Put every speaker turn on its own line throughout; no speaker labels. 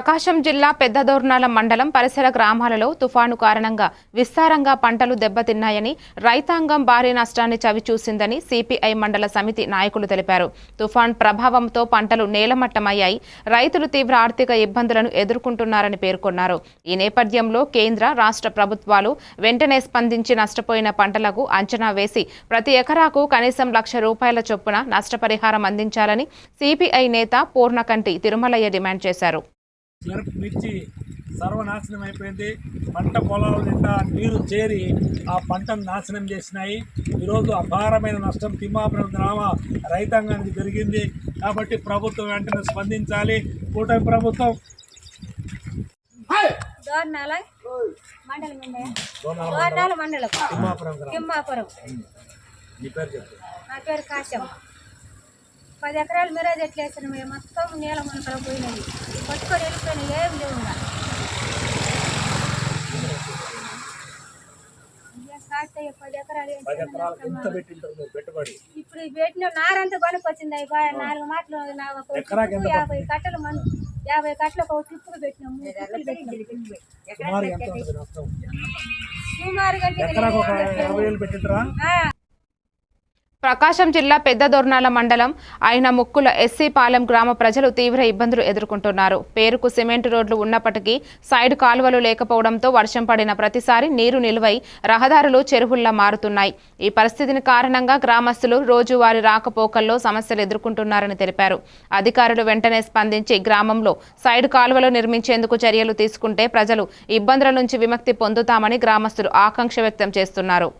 ప్రకాశం జిల్లా పెద్దదోర్నాల మండలం పరిసర గ్రామాలలో తుఫాను కారణంగా విస్తారంగా పంటలు దెబ్బతిన్నాయని, రైతాంగం భారీ నష్టాన్ని చవిచూసిందని సిపిఐ మండల సమితి నాయకులు తెలిపారు. తుఫాన్ ప్రభావంతో పంటలు నేలమట్టమయ్యాయి, రైతులు తీవ్ర ఆర్థిక ఇబ్బందులను ఎదుర్కొంటున్నారని పేర్కొన్నారు. ఈ నేపథ్యంలో కేంద్ర, రాష్ట్ర ప్రభుత్వాలు వెంటనే స్పందించి నష్టపోయిన పంటలకు అంచనా వేసి ప్రతి ఎకరాకు కనీసం ₹1,00,000 చొప్పున నష్టపరిహారం అందించాలని సిపిఐ నేత పూర్ణకంటి తిరుమలయ్య డిమాండ్ చేశారు.
మిర్చి సర్వనాశనం అయిపోయింది. పంట పొలాల నిండా నీరు చేరి ఆ పంటను నాశనం చేసినాయి. ఈరోజు అపారమైన నష్టం తిమ్మాపురం గ్రామ రైతాంగానికి జరిగింది. కాబట్టి ప్రభుత్వం వెంటనే స్పందించాలి. కూటమి ప్రభుత్వం
తిమ్మాపురం. నా పేరు కాశమ్మ. 10 ఎకరాలు మీరేజ్ ఎట్లేసాను. మేము మొత్తం నీళ్ళ మునకలు పోయినాయి, పట్టుకొని వెళ్ళిపోయినాయి, ఏం లేవు. ఇప్పుడు పెట్టిన నారంతా పనికి వచ్చింది. 4 మాటలు 50 కట్టలు 50 కట్టలకు ఒక ట్రిప్పులు పెట్టినాము.
ప్రకాశం జిల్లా పెద్దదోర్నాల మండలం అయిన ముక్కుల ఎస్సీ పాలెం గ్రామ ప్రజలు తీవ్ర ఇబ్బందులు ఎదుర్కొంటున్నారు. పేరుకు సిమెంట్ రోడ్లు ఉన్నప్పటికీ సైడ్ కాలువలు లేకపోవడంతో వర్షం పడిన ప్రతిసారి నీరు నిలువై రహదారులు చెరువుల్లా మారుతున్నాయి. ఈ పరిస్థితిని కారణంగా గ్రామస్తులు రోజువారీ రాకపోకల్లో సమస్యలు ఎదుర్కొంటున్నారని తెలిపారు. అధికారులు వెంటనే స్పందించి గ్రామంలో సైడ్ కాలువలు నిర్మించేందుకు చర్యలు తీసుకుంటే ప్రజలు ఇబ్బందుల నుంచి విముక్తి పొందుతామని గ్రామస్తులు ఆకాంక్ష వ్యక్తం చేస్తున్నారు.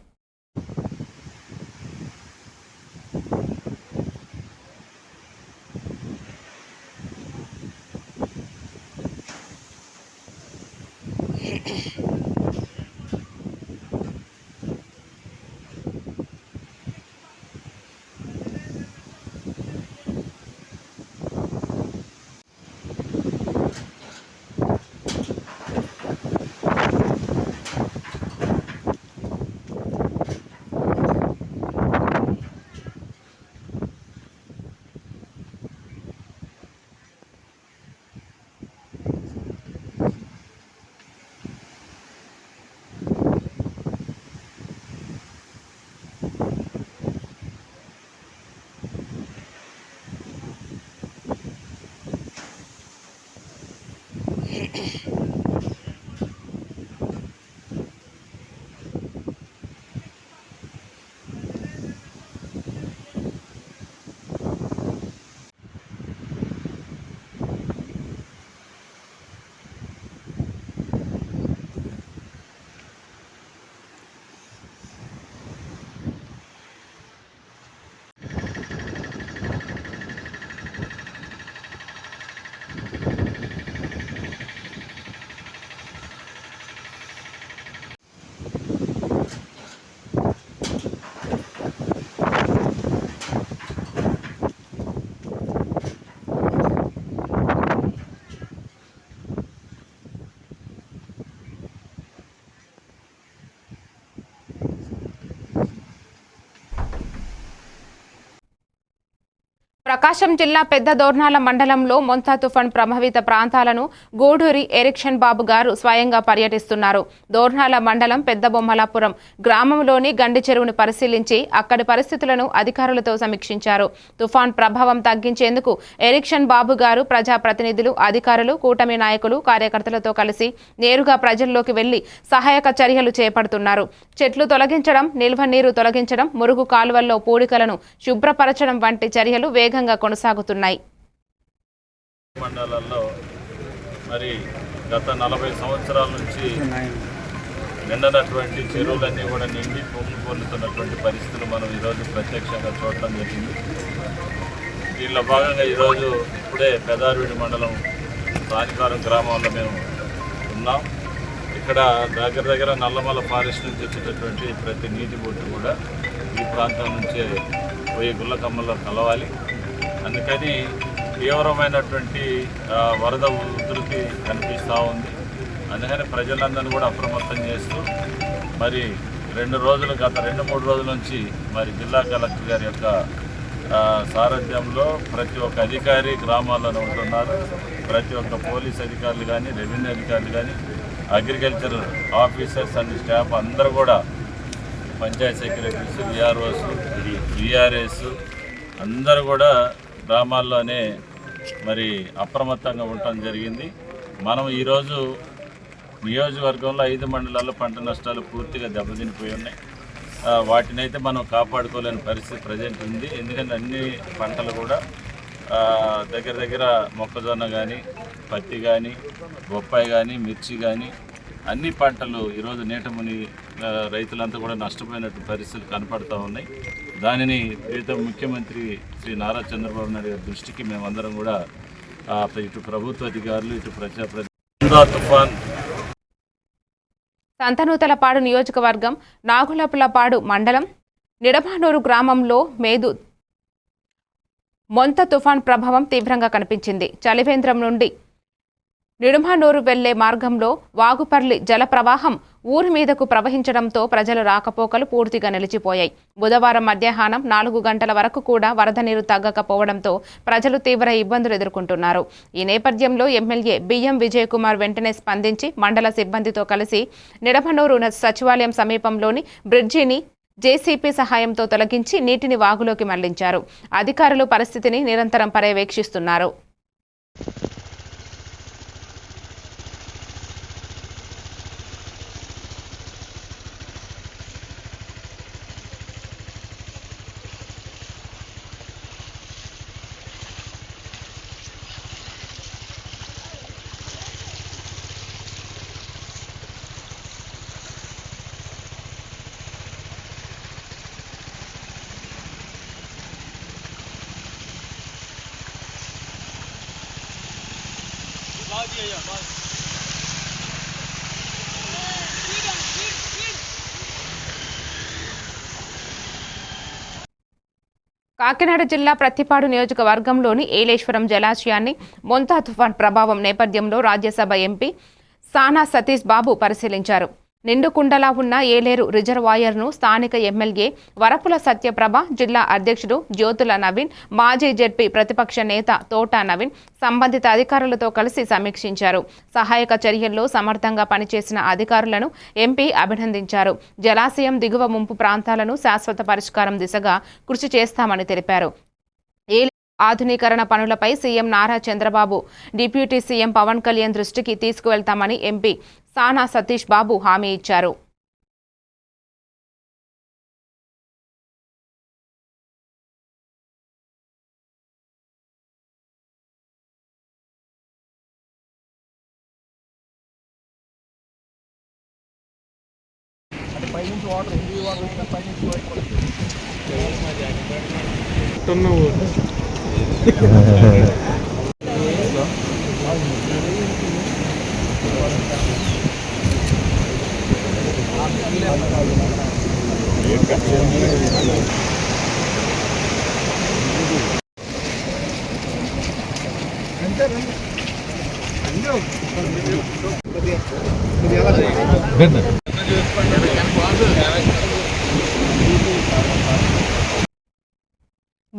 ప్రకాశం జిల్లా పెద్దదోర్నాల మండలంలో మొంతా తుఫాన్ ప్రభావిత ప్రాంతాలను గూడూరి ఎరిక్షన్ బాబు గారు స్వయంగా పర్యటిస్తున్నారు. దోర్నాల మండలం పెద్దబొమ్మలాపురం గ్రామంలోని గండి చెరువును పరిశీలించి అక్కడి పరిస్థితులను అధికారులతో సమీక్షించారు. తుఫాన్ ప్రభావం తగ్గించేందుకు ఎరిక్షన్ బాబు గారు ప్రజాప్రతినిధులు, అధికారులు, కూటమి నాయకులు, కార్యకర్తలతో కలిసి నేరుగా ప్రజల్లోకి వెళ్లి సహాయక చర్యలు చేపడుతున్నారు. చెట్లు తొలగించడం, నిల్వ నీరు తొలగించడం, మురుగు కాలువల్లో పూడికలను శుభ్రపరచడం వంటి చర్యలు వేగంగా కొనసాగుతున్నాయి.
మండలాల్లో మరి గత 40 సంవత్సరాల నుంచి నిండనటువంటి చెరువులన్నీ కూడా నిండి పొందుతున్నటువంటి పరిస్థితులు మనం ఈరోజు ప్రత్యక్షంగా చూడటం జరిగింది. దీనిలో భాగంగా ఈరోజు ఇప్పుడే పెదారుడి మండలం సానికారం గ్రామంలో మేము ఉన్నాం. ఇక్కడ దగ్గర నల్లమల ఫారెస్ట్ నుంచి వచ్చేటటువంటి ప్రతి నీటి బొట్టు కూడా ఈ ప్రాంతం నుంచే పోయి గుల్లకమ్మలో కలవాలి. అందుకని తీవ్రమైనటువంటి వరద ఉధృతి కనిపిస్తూ ఉంది. అందుకని ప్రజలందరినీ కూడా అప్రమత్తం చేస్తూ మరి గత 2-3 రోజుల నుంచి మరి జిల్లా కలెక్టర్ గారి యొక్క సారథ్యంలో ప్రతి ఒక్క అధికారి గ్రామాల్లోనే ఉంటున్నారు. ప్రతి ఒక్క పోలీస్ అధికారులు కానీ, రెవెన్యూ అధికారులు కానీ, అగ్రికల్చర్ ఆఫీసర్స్ అండ్ స్టాఫ్ అందరూ కూడా, పంచాయత్ సెక్రటరీస్, విఆర్ఓస్, విఆర్ఏస్ అందరూ కూడా గ్రామాల్లోనే మరి అప్రమత్తంగా ఉండటం జరిగింది. మనం ఈరోజు నియోజకవర్గంలో 5 మండలాల్లో పంట నష్టాలు పూర్తిగా దెబ్బతినిపోయి ఉన్నాయి. వాటినైతే మనం కాపాడుకోలేని పరిస్థితి ప్రజెంట్ ఉంది. ఎందుకంటే అన్ని పంటలు కూడా దగ్గర మొక్కజొన్న కానీ, పత్తి కానీ, బొప్పాయి కానీ, మిర్చి కానీ అన్ని పంటలు ఈరోజు నీటముని రైతులంతా కూడా నష్టపోయినట్టు పరిస్థితులు కనపడుతూ ఉన్నాయి. దానిని ప్రీతం ముఖ్యమంత్రి శ్రీ నారా చంద్రబాబు నాయుడు గారి దృష్టికి మేమందరం కూడా ఇటు ప్రభుత్వ అధికారులు, ఇటు తుఫాన్
సంతనూతలపాడు నియోజకవర్గం నాగులపులపాడు మండలం నిడమానూరు గ్రామంలో మొంత తుఫాన్ ప్రభావం తీవ్రంగా కనిపించింది. చలివేంద్రం నుండి నిడమానూరు వెళ్లే మార్గంలో వాగుపర్లి జల ప్రవాహం ఊరి మీదకు ప్రవహించడంతో ప్రజల రాకపోకలు పూర్తిగా నిలిచిపోయాయి. బుధవారం మధ్యాహ్నం 4 గంటల వరకు కూడా వరద నీరు తగ్గకపోవడంతో ప్రజలు తీవ్ర ఇబ్బందులు ఎదుర్కొంటున్నారు. ఈ నేపథ్యంలో ఎమ్మెల్యే బియ్యం విజయ్ కుమార్ వెంటనే స్పందించి మండల సిబ్బందితో కలిసి నిడమనూరు సచివాలయం సమీపంలోని బ్రిడ్జిని జేసీపీ సహాయంతో తొలగించి నీటిని వాగులోకి మళ్లించారు. అధికారులు పరిస్థితిని నిరంతరం పర్యవేక్షిస్తున్నారు. కాకినాడ జిల్లా ప్రత్తిపాడు నియోజకవర్గంలోని ఏలేశ్వరం జలాశయాన్ని మొంతా తుఫాన్ ప్రభావం నేపథ్యంలో రాజ్యసభ ఎంపీ సానా సతీష్ బాబు పరిశీలించారు. నిండుకుండలా ఉన్న ఏలేరు రిజర్వాయర్ను స్థానిక ఎమ్మెల్యే వరపుల సత్యప్రభ, జిల్లా అధ్యక్షుడు జ్యోతుల నవీన్, మాజీ జెడ్పీ ప్రతిపక్ష నేత తోట నవీన్ సంబంధిత అధికారులతో కలిసి సమీక్షించారు. సహాయక చర్యల్లో సమర్థంగా పనిచేసిన అధికారులను ఎంపీ అభినందించారు. జలాశయం దిగువ ముంపు ప్రాంతాలను శాశ్వత పరిష్కారం దిశగా కృషి చేస్తామని తెలిపారు. ఆధునీకరణ పనులపై CM Nara Chandrababu, deputy CM Pawan Kalyan దృష్టికి తీసుకువెళ్తామని ఎంపీ సానా సతీష్ బాబు హామీ ఇచ్చారు.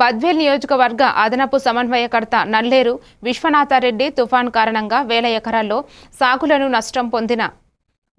బద్వేల్ నియోజకవర్గ అదనపు సమన్వయకర్త నల్లేరు విశ్వనాథరెడ్డి తుఫాన్ కారణంగా వేల ఎకరాల్లో సాగులను నష్టం పొందిన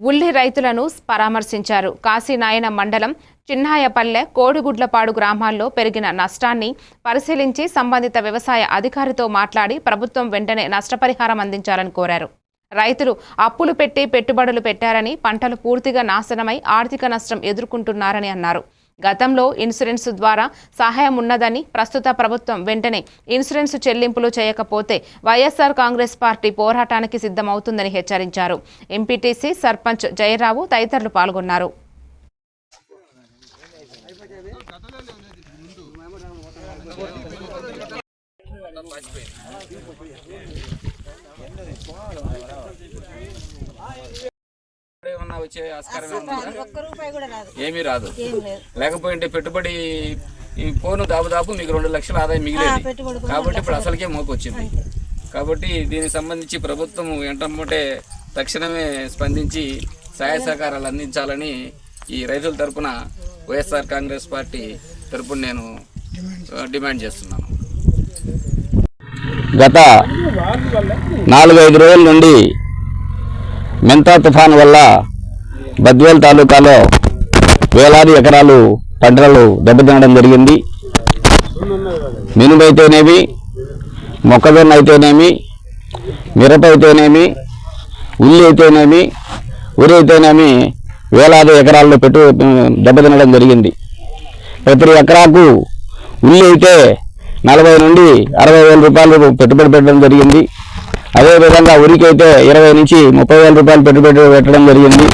ఉల్లి రైతులను పరామర్శించారు. కాశీనాయన మండలం చిన్నాయపల్లె, కోడిగుడ్లపాడు గ్రామాల్లో పెరిగిన నష్టాన్ని పరిశీలించి సంబంధిత వ్యవసాయ అధికారితో మాట్లాడి ప్రభుత్వం వెంటనే నష్టపరిహారం అందించాలని కోరారు. రైతులు అప్పులు పెట్టి పెట్టుబడులు పెట్టారని, పంటలు పూర్తిగా నాశనమై ఆర్థిక నష్టం ఎదుర్కొంటున్నారని అన్నారు. గతంలో ఇన్సూరెన్స్ ద్వారా సహాయం ఉన్నదని, ప్రస్తుత ప్రభుత్వం వెంటనే ఇన్సూరెన్స్ చెల్లింపులు చేయకపోతే వైఎస్ఆర్ కాంగ్రెస్ పార్టీ పోరాటానికి సిద్ధమవుతుందని హెచ్చరించారు. ఎంపీటీసీ, సర్పంచ్ జయరావు తదితరులు పాల్గొన్నారు.
వచ్చే ఆస్కారం ఏమీ రాదు. లేకపోతే పెట్టుబడి ఈ పోను దాదాపు మీకు 2 లక్షల ఆదాయం మిగిలేదు. కాబట్టి ఇప్పుడు అసలుకే మోపు వచ్చింది. కాబట్టి దీనికి సంబంధించి ప్రభుత్వం వెంటనే తక్షణమే స్పందించి సహాయ సహకారాలు అందించాలని ఈ రైతుల తరపున వైఎస్ఆర్ కాంగ్రెస్ పార్టీ తరపున నేను డిమాండ్ చేస్తున్నాను.
గత 4-5 రోజుల నుండి మెంతా తుఫాను వల్ల బద్వేల్ తాలూకాలో వేలాది ఎకరాలు పంటలు దెబ్బతినడం జరిగింది. మినుము అయితేనేమి, మొక్కజొన్న అయితేనేమి, మిరప అయితేనేమి, ఉల్లి అయితేనేమి, వరి అయితేనేమి వేలాది ఎకరాల్లో దెబ్బతినడం జరిగింది. ప్రతి ఎకరాకు ఉల్లి అయితే 40 నుండి 60 వేల రూపాయలు పెట్టుబడి పెట్టడం జరిగింది. అదేవిధంగా ఉరికి అయితే 20 నుంచి 30 వేల రూపాయలు పెట్టుబడి పెట్టడం జరిగింది.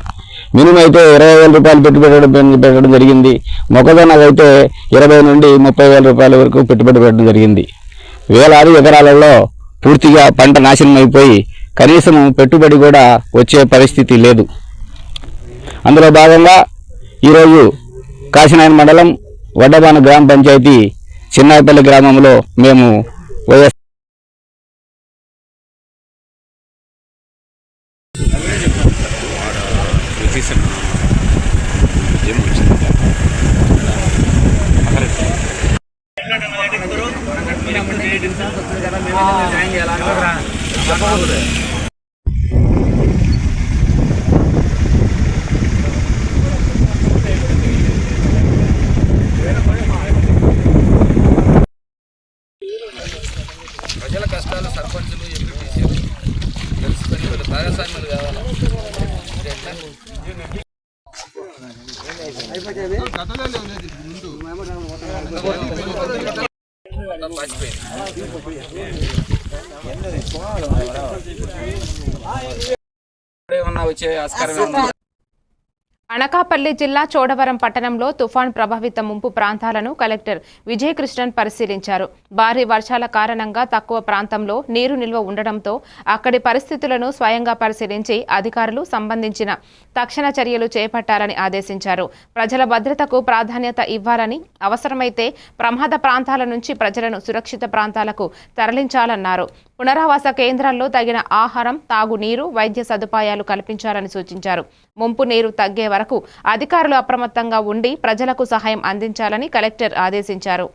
మినిమం అయితే 20 వేల రూపాయలు పెట్టుబడి పెట్టడం జరిగింది. మొక్కజొన్నకు అయితే 20 నుండి 30 వేల రూపాయల వరకు పెట్టుబడి పెట్టడం జరిగింది. వేలాది ఎకరాలలో పూర్తిగా పంట నాశనం అయిపోయి కనీసం పెట్టుబడి కూడా వచ్చే పరిస్థితి లేదు. అందులో భాగంగా ఈరోజు కాశీనాయన మండలం వడ్డబాన గ్రామ పంచాయతీ చిన్నాయపల్లి గ్రామంలో మేము వైఎస్
ప్రజల కష్టాలు సర్పంచులు ఎంపీటీసీలు తెలుసుకొని వీళ్ళు భాగస్వామ్యాలు కావాలి. ఏమన్నా వచ్చే ఆస్కారం ఏమన్నా?
అనకాపల్లి జిల్లా చోడవరం పట్టణంలో తుఫాన్ ప్రభావిత ముంపు ప్రాంతాలను కలెక్టర్ విజయకృష్ణన్ పరిశీలించారు. భారీ వర్షాల కారణంగా తక్కువ ప్రాంతంలో నీరు నిల్వ ఉండడంతో అక్కడి పరిస్థితులను స్వయంగా పరిశీలించి అధికారులు సంబంధించిన తక్షణ చర్యలు చేపట్టాలని ఆదేశించారు. ప్రజల భద్రతకు ప్రాధాన్యత ఇవ్వాలని, అవసరమైతే ప్రమాద ప్రాంతాల నుంచి ప్రజలను సురక్షిత ప్రాంతాలకు తరలించాలన్నారు. పునరావాస కేంద్రాల్లో తగిన ఆహారం, తాగునీరు, వైద్య సదుపాయాలు కల్పించాలని సూచించారు. ముంపు నీరు తగ్గే వరకు అధికారులు అప్రమత్తంగా ఉండి ప్రజలకు సహాయం అందించాలని కలెక్టర్ ఆదేశించారు.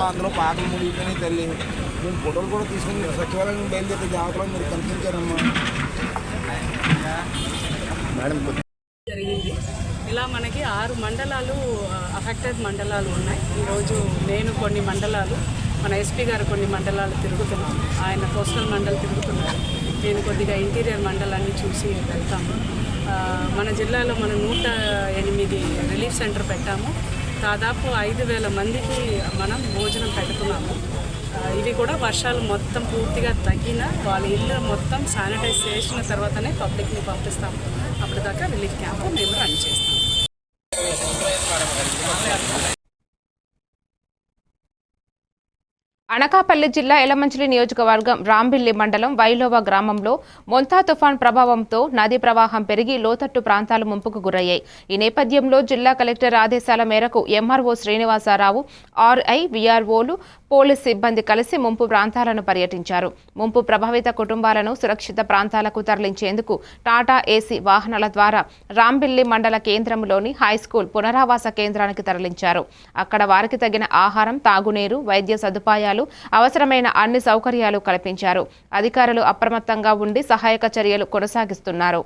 అందులో పాటలు ముగిపోయినాయి తల్లి. మేము ఫోటోలు కూడా తీసుకుని సచివాలయం బయలుదేరి జాగ్రత్తలో మీరు కనిపించారమ్మా.
జరిగింది. ఇలా మనకి 6 మండలాలు అఫెక్టెడ్ మండలాలు ఉన్నాయి. ఈరోజు నేను కొన్ని మండలాలు, మన ఎస్పీ గారు కొన్ని మండలాలు తిరుగుతున్నాం. ఆయన కోస్టల్ మండల్ తిరుగుతున్నారు. నేను కొద్దిగా ఇంటీరియర్ మండలాన్ని చూసి వెళ్తాము. మన జిల్లాలో మనం 108 రిలీఫ్ సెంటర్ పెట్టాము. దాదాపు 5,000 మందికి మనం భోజనం పెడుతున్నాము. ఇవి కూడా వర్షాలు మొత్తం పూర్తిగా తగ్గిన వాళ్ళ ఇల్లు మొత్తం శానిటైజ్ చేసిన తర్వాతనే పబ్లిక్ని పంపిస్తాము. అప్పటిదాకా రిలీఫ్ క్యాంప్ మేము రన్ చేస్తాము.
అనకాపల్లి జిల్లా ఎలమంచిలి నియోజకవర్గం రాంబిల్లి మండలం వైలోవా గ్రామంలో మొంతా తుఫాన్ ప్రభావంతో నదీ ప్రవాహం పెరిగి లోతట్టు ప్రాంతాలు ముంపుకు గురయ్యాయి. ఈ నేపథ్యంలో జిల్లా కలెక్టర్ ఆదేశాల మేరకు ఎంఆర్ఓ శ్రీనివాసరావు, ఆర్ఐ, విఆర్ఓలు, పోలీస్ సిబ్బంది కలిసి ముంపు ప్రాంతాలను పర్యటించారు. ముంపు ప్రభావిత కుటుంబాలను సురక్షిత ప్రాంతాలకు తరలించేందుకు టాటా ఏసీ వాహనాల ద్వారా రాంబిల్లి మండల కేంద్రంలోని హైస్కూల్ పునరావాస కేంద్రానికి తరలించారు. అక్కడ వారికి తగిన ఆహారం, తాగునీరు, వైద్య సదుపాయాలు, అవసరమైన అన్ని సౌకర్యాలు కల్పించారు. అధికారులు అప్రమత్తంగా ఉండి సహాయక చర్యలు కొనసాగిస్తున్నారు.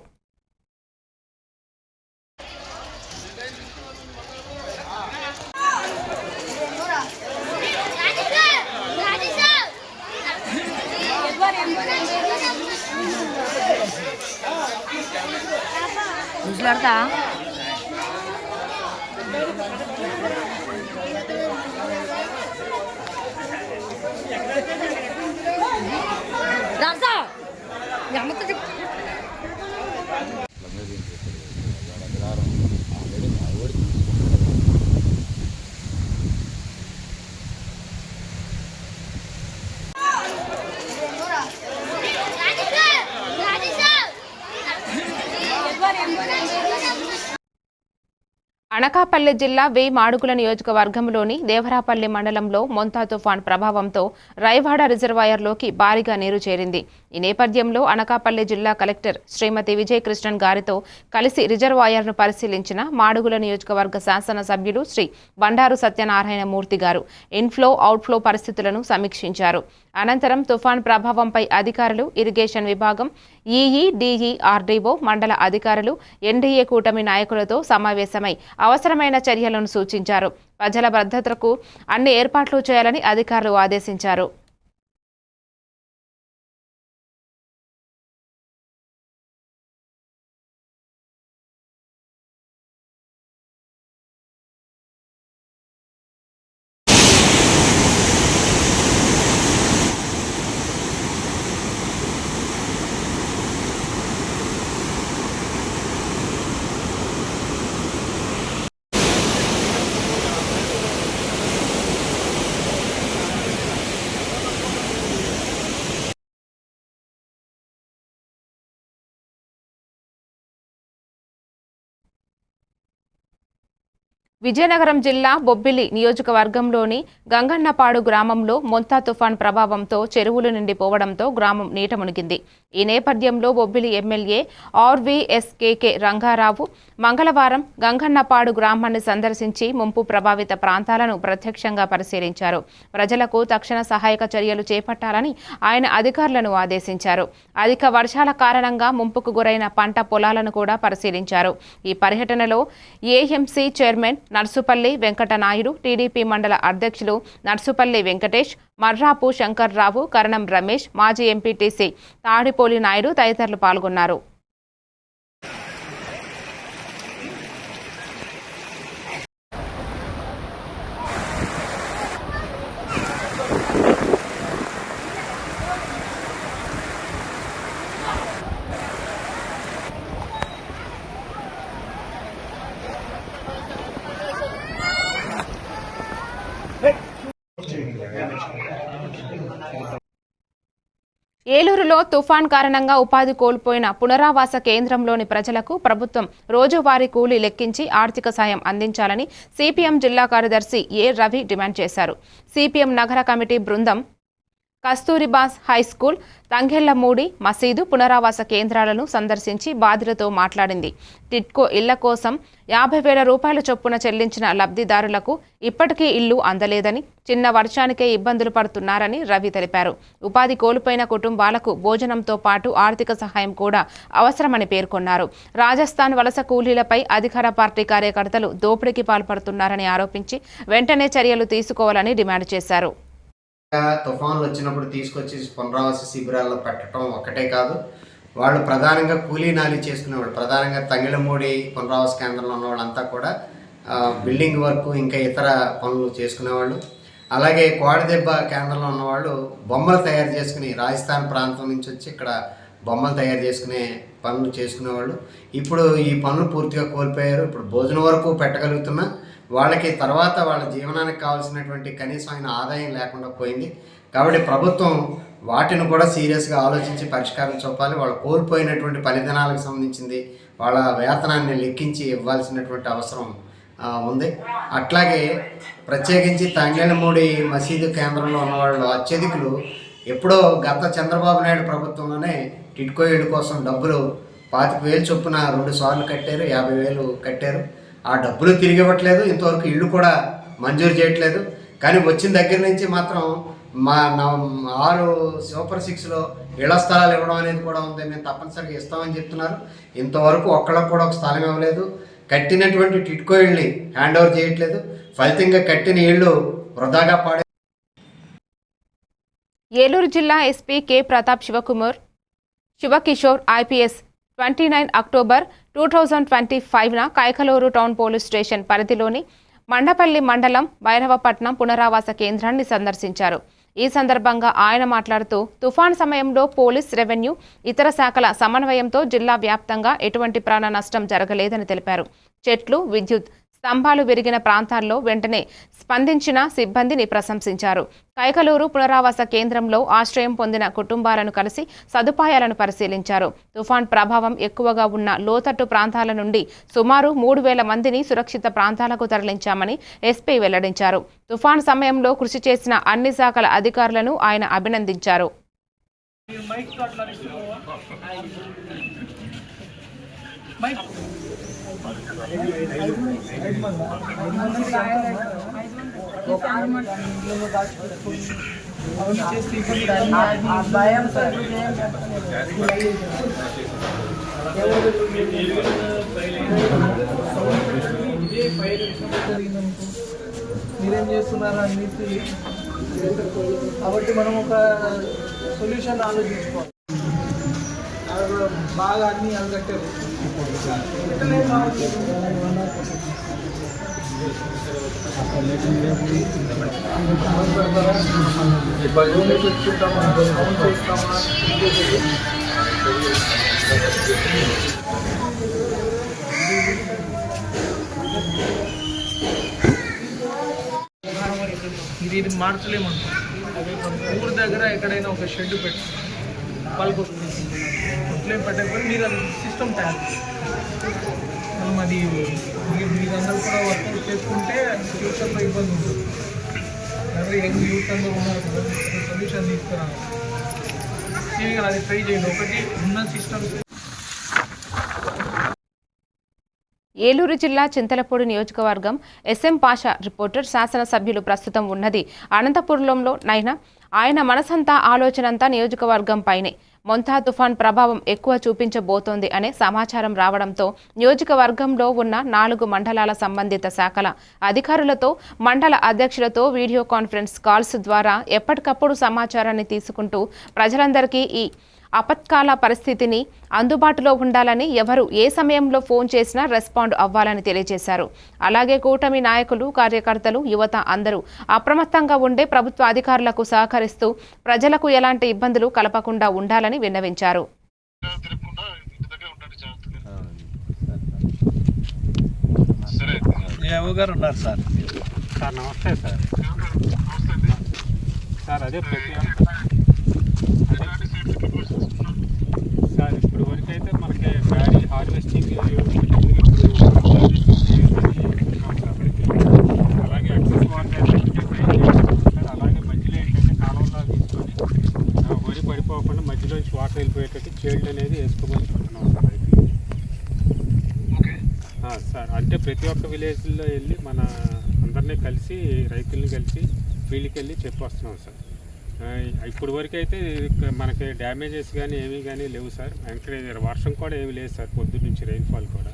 అనకాపల్లి జిల్లా వి మాడుగుల నియోజకవర్గంలోని దేవరాపల్లి మండలంలో మొంతా తుఫాన్ ప్రభావంతో రైవాడ రిజర్వాయర్లోకి భారీగా నీరు చేరింది. ఈ నేపథ్యంలో అనకాపల్లి జిల్లా కలెక్టర్ శ్రీమతి విజయకృష్ణన్ గారితో కలిసి రిజర్వాయర్ను పరిశీలించిన మాడుగుల నియోజకవర్గ శాసనసభ్యులు శ్రీ బండారు సత్యనారాయణ మూర్తి గారు ఇన్ఫ్లో అవుట్ఫ్లో పరిస్థితులను సమీక్షించారు. అనంతరం తుఫాన్ ప్రభావంపై అధికారులు, ఇరిగేషన్ విభాగం, ఈఈ, డిఈ, ఆర్డీఓ, మండల అధికారులు, ఎన్డీఏ కూటమి నాయకులతో సమావేశమై అవసరమైన చర్యలను సూచించారు. ప్రజల భద్రతకు అన్ని ఏర్పాట్లు చేయాలని అధికారులు ఆదేశించారు. విజయనగరం జిల్లా బొబ్బిలి నియోజకవర్గంలోని గంగన్నపాడు గ్రామంలో మొంతా తుఫాన్ ప్రభావంతో చెరువులు నిండిపోవడంతో గ్రామం నీట మునిగింది. ఈ నేపథ్యంలో బొబ్బిలి ఎమ్మెల్యే ఆర్వీఎస్కేకే రంగారావు మంగళవారం గంగన్నపాడు గ్రామాన్ని సందర్శించి ముంపు ప్రభావిత ప్రాంతాలను ప్రత్యక్షంగా పరిశీలించారు. ప్రజలకు తక్షణ సహాయక చర్యలు చేపట్టాలని ఆయన అధికారులను ఆదేశించారు. అధిక వర్షాల కారణంగా ముంపుకు గురైన పంట పొలాలను కూడా పరిశీలించారు. ఈ పర్యటనలో ఏఎంసీ చైర్మన్ నర్సుపల్లి వెంకటనాయుడు, టీడీపీ మండల అధ్యక్షులు నర్సుపల్లి వెంకటేష్, మర్రాపు శంకర్రావు, కరణం రమేష్, మాజీ ఎంపీటీసీ తాడిపోలి నాయుడు తదితరులు పాల్గొన్నారు. ఏలూరులో తుఫాన్ కారణంగా ఉపాధి కోల్పోయిన పునరావాస కేంద్రంలోని ప్రజలకు ప్రభుత్వం రోజువారీ కూలీ లెక్కించి ఆర్థిక సాయం అందించాలని సిపిఎం జిల్లా కార్యదర్శి ఏ రవి డిమాండ్ చేశారు. సిపిఎం నగర కమిటీ బృందం కస్తూరిబాస్ హైస్కూల్, తంగెళ్లమూడి మసీదు పునరావాస కేంద్రాలను సందర్శించి బాధితులతో మాట్లాడింది. టిట్కో ఇళ్ల కోసం 50,000 రూపాయల చొప్పున చెల్లించిన లబ్ధిదారులకు ఇప్పటికీ ఇల్లు అందలేదని, చిన్న వర్షానికే ఇబ్బందులు పడుతున్నారని రవి తెలిపారు. ఉపాధి కోల్పోయిన కుటుంబాలకు భోజనంతో పాటు ఆర్థిక సహాయం కూడా అవసరమని పేర్కొన్నారు. రాజస్థాన్ వలస కూలీలపై అధికార పార్టీ కార్యకర్తలు దోపిడీకి పాల్పడుతున్నారని ఆరోపించి వెంటనే చర్యలు తీసుకోవాలని డిమాండ్ చేశారు.
తుఫాన్లు వచ్చినప్పుడు తీసుకొచ్చి పునరావాస శిబిరాల్లో పెట్టడం ఒక్కటే కాదు, వాళ్ళు ప్రధానంగా కూలీ నాలి చేసుకునేవాళ్ళు. ప్రధానంగా తంగిళమూడి పునరావాస కేంద్రంలో ఉన్న వాళ్ళంతా కూడా బిల్డింగ్ వర్క్ ఇంకా ఇతర పనులు చేసుకునేవాళ్ళు. అలాగే కోడదెబ్బ కేంద్రంలో ఉన్నవాళ్ళు బొమ్మలు తయారు చేసుకుని రాజస్థాన్ ప్రాంతం నుంచి వచ్చి ఇక్కడ బొమ్మలు తయారు చేసుకునే పనులు చేసుకునేవాళ్ళు. ఇప్పుడు ఈ పనులు పూర్తిగా కోల్పోయారు. ఇప్పుడు భోజనం వరకు పెట్టగలుగుతున్నా వాళ్ళకి తర్వాత వాళ్ళ జీవనానికి కావాల్సినటువంటి కనీసమైన ఆదాయం లేకుండా పోయింది. కాబట్టి ప్రభుత్వం వాటిని కూడా సీరియస్గా ఆలోచించి పరిష్కారం చూపాలి. వాళ్ళు కోల్పోయినటువంటి పనిదినాలకు సంబంధించింది వాళ్ళ వేతనాన్ని లెక్కించి ఇవ్వాల్సినటువంటి అవసరం ఉంది. అట్లాగే ప్రత్యేకించి తంగెళ్లమూడి మసీదు కేంద్రంలో ఉన్నవాళ్ళు అత్యధికులు ఎప్పుడో గత చంద్రబాబు నాయుడు ప్రభుత్వంలోనే టిట్కో ఇళ్ల కోసం డబ్బులు 25,000 చొప్పున 2 సార్లు కట్టారు, 50,000 కట్టారు. ఆ డబ్బులు తిరిగి ఇవ్వట్లేదు, ఇంతవరకు ఇళ్ళు కూడా మంజూరు చేయట్లేదు. కానీ వచ్చిన దగ్గర నుంచి మాత్రం మా 6 సూపర్ 6లో ఇళ్ల స్థలాలు ఇవ్వడం అనేది కూడా ఉంది. మేము తప్పనిసరిగా ఇస్తామని చెప్తున్నారు. ఇంతవరకు ఒక్కళ్ళకు కూడా ఒక స్థలం ఇవ్వలేదు. కట్టినటువంటి టిట్కో ఇళ్ళని హ్యాండ్ ఓవర్ చేయట్లేదు. ఫలితంగా కట్టిన ఇళ్ళు వృధాగా పాడే.
ఏలూరు జిల్లా SP K Pratap Shivakishore IPS 29 October 2025న కైకలూరు టౌన్ పోలీస్ స్టేషన్ పరిధిలోని మండపల్లి మండలం భైరవపట్నం పునరావాస కేంద్రాన్ని సందర్శించారు. ఈ సందర్భంగా ఆయన మాట్లాడుతూ తుఫాన్ సమయంలో పోలీస్, రెవెన్యూ, ఇతర శాఖల సమన్వయంతో జిల్లా వ్యాప్తంగా ఎటువంటి ప్రాణ నష్టం జరగలేదని తెలిపారు. చెట్లు, విద్యుత్ స్తంభాలు విరిగిన ప్రాంతాల్లో వెంటనే స్పందించిన సిబ్బందిని ప్రశంసించారు. కైకలూరు పునరావాస కేంద్రంలో ఆశ్రయం పొందిన కుటుంబాలను కలిసి సదుపాయాలను పరిశీలించారు. తుఫాన్ ప్రభావం ఎక్కువగా ఉన్న లోతట్టు ప్రాంతాల నుండి సుమారు 3,000 మందిని సురక్షిత ప్రాంతాలకు తరలించామని ఎస్పీ వెల్లడించారు. తుఫాన్ సమయంలో కృషి చేసిన అన్ని శాఖల అధికారులను ఆయన అభినందించారు.
మీరేం చేస్తున్నారు అన్నిటి కాబట్టి మనం ఒక సొల్యూషన్ ఆలోచించుకోవాలి. బాగా అన్ని అలగట్టారు ఇది మార్చలేమంటాం. ఊరి దగ్గర ఎక్కడైనా ఒక షెడ్ పెట్టి పలుకు అట్లేం పెట్టకపోతే మీరు అది సిస్టమ్ తయారు మనం అది మీరందరూ కూడా వర్క్ చేసుకుంటే ఫ్యూచర్లో ఇబ్బంది ఉంటుంది. ఎవరి యంగ్ యూత్ అందరూ ఉన్నారు కదా, సొల్యూషన్ తీసుకురావాలి. అది ట్రై చేయండి. ఒకటి ఉన్న సిస్టమ్స్.
ఏలూరు జిల్లా చింతలపూడి నియోజకవర్గం ఎస్ఎం పాషా రిపోర్టర్ శాసనసభ్యులు ప్రస్తుతం ఉన్నది అనంతపురంలో నైనా ఆయన మనసంతా ఆలోచనంతా నియోజకవర్గం పైనే. మొంతా తుఫాన్ ప్రభావం ఎక్కువ చూపించబోతోంది అనే సమాచారం రావడంతో నియోజకవర్గంలో ఉన్న 4 మండలాల సంబంధిత శాఖల అధికారులతో మండల అధ్యక్షులతో వీడియో కాన్ఫరెన్స్ కాల్స్ ద్వారా ఎప్పటికప్పుడు సమాచారాన్ని తీసుకుంటూ ప్రజలందరికీ ఈ ఆపత్కాల పరిస్థితిని అందుబాటులో ఉండాలని, ఎవరు ఏ సమయంలో ఫోన్ చేసినా రెస్పాండ్ అవ్వాలని తెలియజేశారు. అలాగే కూటమి నాయకులు, కార్యకర్తలు, యువత అందరూ అప్రమత్తంగా ఉండే ప్రభుత్వ అధికారులకు సహకరిస్తూ ప్రజలకు ఎలాంటి ఇబ్బందులు కలపకుండా ఉండాలని విన్నవించారు.
అదే సార్ ఇప్పుడు వరకు అయితే మనకి ప్యాడీ హార్వెస్టింగ్ అలాగే ఎక్సెస్ వాటర్ సార్, అలాగే మధ్యలో ఏంటంటే కాలంలో తీసుకొని వరి పడిపోకుండా మధ్యలో వాటర్ వెళ్ళిపోయేటట్టు షెడ్ అనేది వేసుకోమని చెప్తున్నాం సార్ రైతులు. సార్ అంటే ప్రతి ఒక్క విలేజ్లో వెళ్ళి మన అందరినీ కలిసి రైతుల్ని కలిసి ఫీల్డ్కి వెళ్ళి చెప్పి వస్తున్నాం సార్. ఇప్పుడు వరకు అయితే మనకి డ్యామేజెస్ కానీ ఏమీ కానీ లేవు సార్. వెంకటేశ్వర వర్షం కూడా ఏమీ లేదు సార్. పొద్దున్న నుంచి రైన్ఫాల్ కూడా,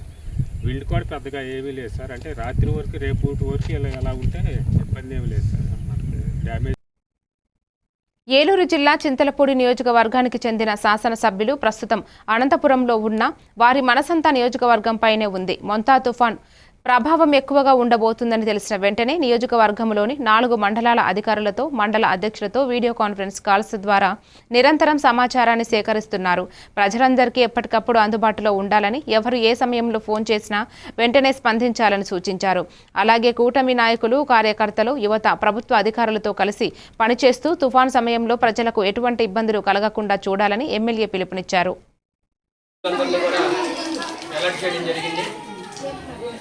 విండ్ కూడా పెద్దగా ఏమీ లేదు సార్. అంటే రాత్రి వరకు రేపు వరకు ఎలా ఉంటే ఇబ్బంది ఏమీ లేదు సార్. మనకి డ్యామేజ్.
ఏలూరు జిల్లా చింతలపూడి నియోజకవర్గానికి చెందిన శాసనసభ్యులు ప్రస్తుతం అనంతపురంలో ఉన్న వారి మనసంతా నియోజకవర్గంపైనే ఉంది. మొంతా తుఫాన్ ప్రభావం ఎక్కువగా ఉండబోతుందని తెలిసిన వెంటనే నియోజకవర్గంలోని 4 మండలాల అధికారులతో, మండల అధ్యక్షులతో వీడియో కాన్ఫరెన్స్ కాల్స్ ద్వారా నిరంతరం సమాచారాన్ని సేకరిస్తున్నారు. ప్రజలందరికీ ఎప్పటికప్పుడు అందుబాటులో ఉండాలని, ఎవరు ఏ సమయంలో ఫోన్ చేసినా వెంటనే స్పందించాలని సూచించారు. అలాగే కూటమి నాయకులు, కార్యకర్తలు, యువత ప్రభుత్వ అధికారులతో కలిసి పనిచేస్తూ తుఫాన్ సమయంలో ప్రజలకు ఎటువంటి ఇబ్బందులు కలగకుండా చూడాలని ఎమ్మెల్యే పిలుపునిచ్చారు.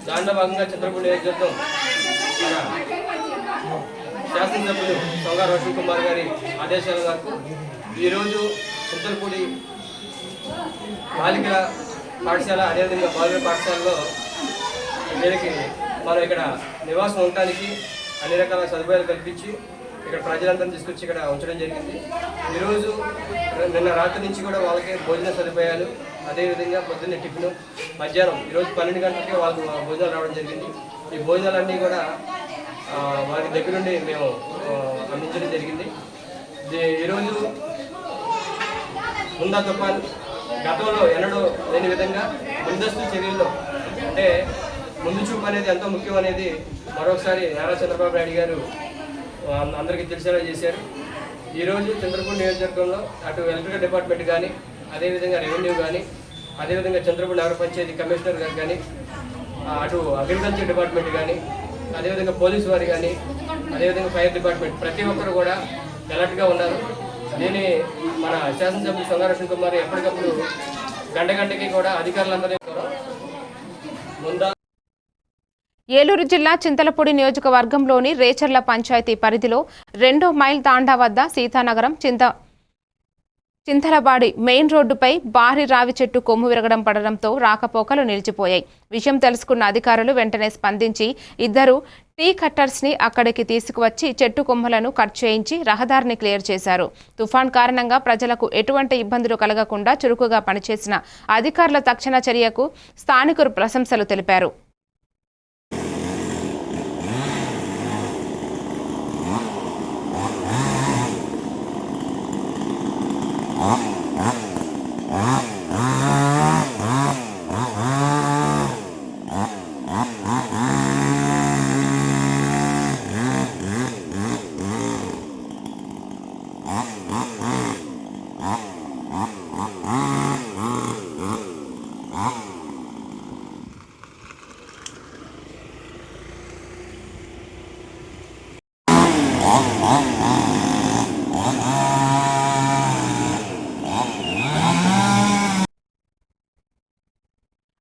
దాంట్లో భాగంగా చింతలపూడి నియోజకవర్గం శాసనసభ్యులు సొంగ రోషన్ కుమార్ గారి ఆదేశాల మేరకు ఈరోజు చింతలపూడి బాలికల పాఠశాల, అదేవిధంగా బాలుర పాఠశాలలో వీరికి మనం ఇక్కడ నివాసం ఉండటానికి అన్ని రకాల సదుపాయాలు కల్పించి ఇక్కడ ప్రజలందరినీ తీసుకొచ్చి ఇక్కడ ఉంచడం జరిగింది. ఈరోజు నిన్న రాత్రి నుంచి కూడా వాళ్ళకి భోజన సదుపాయాలు, అదేవిధంగా పొద్దున్నే టిఫిన్, మధ్యాహ్నం ఈరోజు 12 గంటలకే వాళ్ళకు భోజనాలు రావడం జరిగింది. ఈ భోజనాలన్నీ కూడా వారి దగ్గర నుండి మేము అందించడం జరిగింది. ఈరోజు ముందా తుఫాన్ గతంలో ఎన్నడూ లేని విధంగా ముందస్తు చర్యల్లో, అంటే ముందు చూపు అనేది ఎంతో ముఖ్యం అనేది మరొకసారి నారా చంద్రబాబు నాయుడు గారు అందరికీ తెలిసేలా చేశారు. ఈరోజు చంద్రపూడి నియోజకవర్గంలో అటు ఎలక్ట్రికల్ డిపార్ట్మెంట్ కానీ, అదేవిధంగా రెవెన్యూ కానీ, అదేవిధంగా చంద్రపూడి నగర పంచాయతీ కమిషనర్ గారు కానీ, అటు అగ్రికల్చర్ డిపార్ట్మెంట్ కానీ, అదేవిధంగా పోలీసు వారు కానీ, అదేవిధంగా ఫైర్ డిపార్ట్మెంట్ ప్రతి ఒక్కరు కూడా అలర్ట్గా ఉన్నారు. దీన్ని మన శాసనసభ్యులు సంగారషన్ కుమార్ ఎప్పటికప్పుడు గంటకి కూడా అధికారులందరినీ ముందా.
ఏలూరు జిల్లా చింతలపూడి నియోజకవర్గంలోని రేచర్ల పంచాయతీ పరిధిలో 2వ మైల్ తాండా వద్ద సీతానగరం చింతలబాడి మెయిన్ రోడ్డుపై భారీ రావి చెట్టు కొమ్ము విరగడం పడడంతో రాకపోకలు నిలిచిపోయాయి. విషయం తెలుసుకున్న అధికారులు వెంటనే స్పందించి 2 టీ కట్టర్స్ని అక్కడికి తీసుకువచ్చి చెట్టు కొమ్మలను కట్ చేయించి రహదారిని క్లియర్ చేశారు. తుఫాన్ కారణంగా ప్రజలకు ఎటువంటి ఇబ్బందులు కలగకుండా చురుకుగా పనిచేసిన అధికారుల తక్షణ చర్యకు స్థానికులు ప్రశంసలు తెలిపారు.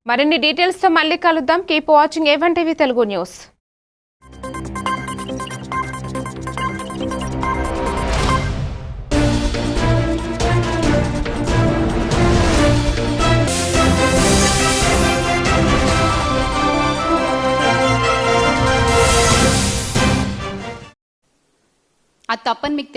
మరిన్ని డీటెయిల్స్ తో మళ్ళీ కలుద్దాం. Keep watching A1 TV Telugu news.
అది తప్పని మీకు